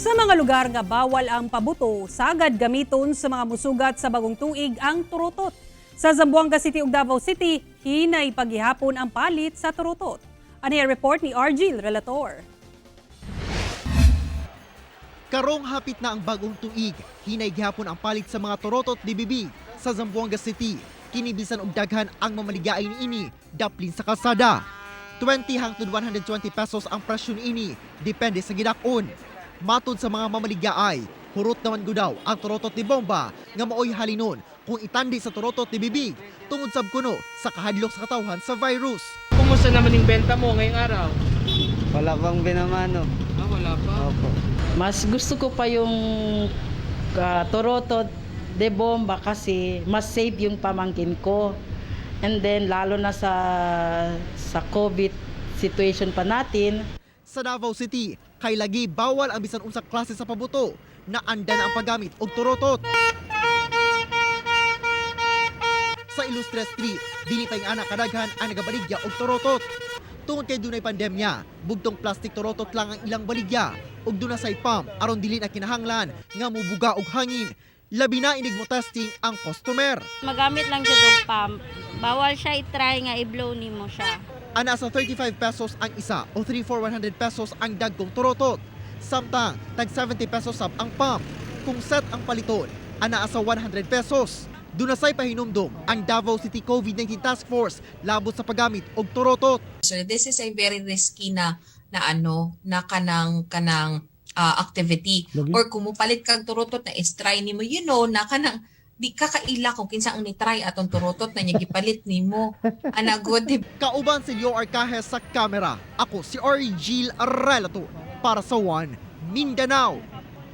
Sa mga lugar nga bawal ang pabuto, sagad gamiton sa mga musugat sa bagong tuig ang turutot. Sa Zamboanga City ug Davao City, hinay paghihapon ang palit sa turutot. Ani ang report ni Argil Relator. Karong hapit na ang bagong tuig, hinay gihapon ang palit sa mga turutot di bibig sa Zamboanga City. Kinibisan og daghan ang mamaligaay niini, daplin sa kalsada. 20 hangtod 120 pesos ang presyo niini, depende sa gidakon. Matod sa mga mamaligaay, hurot naman gudaw ang turutot ni bomba nga maoy halinon kung itandi sa turutot ni bibig tungod sab kuno sa kahadlok sa katawhan sa virus. Kumusta naman yung benta mo ngayong araw? Wala pang binamano. Wala pa. Opo. Mas gusto ko pa yung turotot de bomba kasi mas safe yung pamangkin ko. And then lalo na sa COVID situation pa natin. Sa Davao City, kay lagi bawal ang bisan unsang klase sa pabuto na andan ang paggamit og turotot. Sa Ilustre Street, dili pa yung anak kadaghan ang nagabaligya og turotot. Tungod kay dunay pandemya, bugtong plastic turotot lang ang ilang baligya ug duna say pump aron dili na kinahanglan nga mubuga og hangin. Labi na inig mo testing ang customer. Magamit lang siya dog pump. Bawal siya i-try nga i-blow nimo siya. Ana sa 35 pesos ang isa o 3 for 100 pesos ang dagkong turotot. Samtang tag 70 pesos sab ang pump. Kung set ang paliton, ana sa 100 pesos. Dunasay pahinumdom ang Davao City COVID-19 Task Force labot sa paggamit og turotot. So this is a very risky na kanang activity. Or kung mupalit kag turotot na is-try nimo, you know na kanang di ka kaila kung kinsa ang ni-try atong turotot na niya gipalit nimo. Ana good. Kauban si Leo Arcajes sa kamera. Ako si Argil Relator para sa One Mindanao.